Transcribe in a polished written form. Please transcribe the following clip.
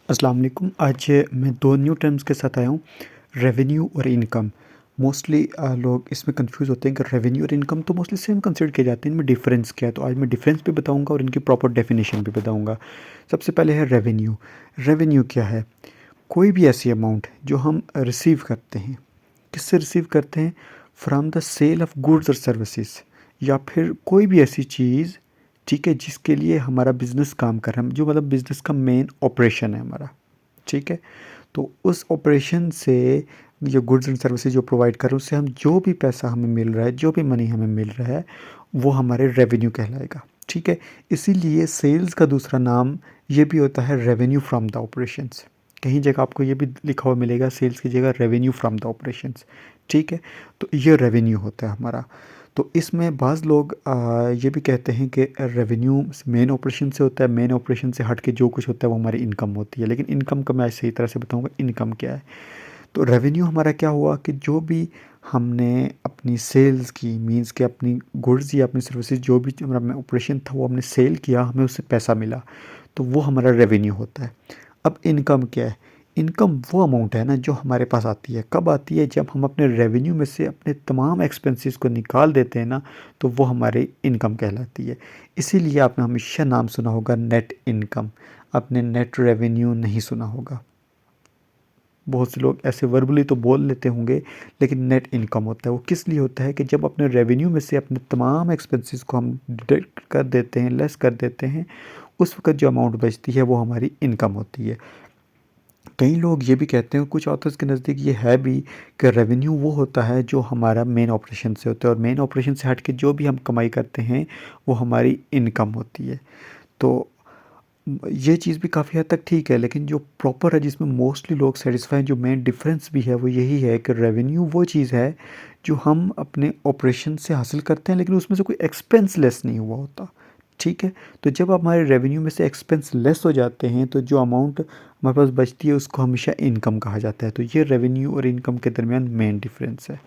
अस्सलाम वालेकुम। आज मैं 2 न्यू टर्म्स के साथ आया हूँ, रेवेन्यू और इनकम। मोस्टली लोग इसमें कन्फ्यूज़ होते हैं कि रेवेन्यू और इनकम तो मोस्टली सेम कंसिडर किए जाते हैं, इनमें डिफ़रेंस क्या है? तो आज मैं डिफ़रेंस भी बताऊँगा और इनकी प्रॉपर डेफ़िनिशन भी बताऊँगा। सबसे पहले है रेवेन्यू। रेवेन्यू क्या है? कोई भी ऐसी अमाउंट जो हम रिसीव करते हैं। किससे रिसीव करते हैं? From the sale of goods और सर्विसेज़, या फिर कोई भी ऐसी चीज़, ठीक है, जिसके लिए हमारा बिज़नेस काम कर रहा है, जो मतलब बिज़नेस का मेन ऑपरेशन है हमारा, ठीक है? तो उस ऑपरेशन से जो गुड्स एंड सर्विसेज जो प्रोवाइड कर रहे हैं, उससे हम जो भी पैसा हमें मिल रहा है, जो भी मनी हमें मिल रहा है, वो हमारे रेवेन्यू कहलाएगा, ठीक है? इसीलिए सेल्स का दूसरा नाम ये भी होता है रेवेन्यू फ्रॉम द ऑपरेशंस। कहीं जगह आपको ये भी लिखा हुआ मिलेगा सेल्स की जगह रेवेन्यू फ्रॉम द ऑपरेशंस, ठीक है? तो ये रेवेन्यू होता है हमारा। तो इसमें बाज़ लोग ये भी कहते हैं कि रेवेन्यू मेन ऑपरेशन से होता है, मेन ऑपरेशन से हट के जो कुछ होता है वो हमारी इनकम होती है। लेकिन इनकम का मैं सही तरह से बताऊंगा इनकम क्या है। तो रेवेन्यू हमारा क्या हुआ कि जो भी हमने अपनी सेल्स की, मींस कि अपनी गुड्स या अपनी सर्विसेज, जो भी हमारा ऑपरेशन था वो हमने सेल किया, हमें उससे पैसा मिला, तो वो हमारा रेवेन्यू होता है। अब इनकम क्या है? इनकम वो अमाउंट है ना जो हमारे पास आती है। कब आती है? जब हम अपने रेवेन्यू में से अपने तमाम एक्सपेंसेस को निकाल देते हैं ना, तो वो हमारी इनकम कहलाती है। इसीलिए आपने हमेशा नाम सुना होगा नेट इनकम, आपने नेट रेवेन्यू नहीं सुना होगा। बहुत से लोग ऐसे वर्बली तो बोल लेते होंगे, लेकिन नेट इनकम होता है। वो किस लिए होता है कि जब अपने रेवेन्यू में से अपने तमाम एक्सपेंसेस को हम डिडक्ट कर देते हैं, लेस कर देते हैं, उस वक़्त जो अमाउंट बचती है वो हमारी इनकम होती है। कई लोग ये भी कहते हैं, कुछ ऑथर्स के नज़दीक ये है भी, कि रेवेन्यू वो होता है जो हमारा मेन ऑपरेशन से होता है, और मेन ऑपरेशन से हट के जो भी हम कमाई करते हैं वो हमारी इनकम होती है। तो ये चीज़ भी काफ़ी हद तक ठीक है, लेकिन जो प्रॉपर है, जिसमें मोस्टली लोग सेटिस्फाई हैं, जो मेन डिफरेंस भी है, वो यही है कि रेवेन्यू वो चीज़ है जो हम अपने ऑपरेशन से हासिल करते हैं, लेकिन उसमें से कोई एक्सपेंस लेस नहीं हुआ होता, ठीक है? तो जब हमारे रेवेन्यू में से एक्सपेंस लेस हो जाते हैं, तो जो अमाउंट हमारे पास बचती है उसको हमेशा इनकम कहा जाता है। तो ये रेवेन्यू और इनकम के दरमियान मेन डिफरेंस है।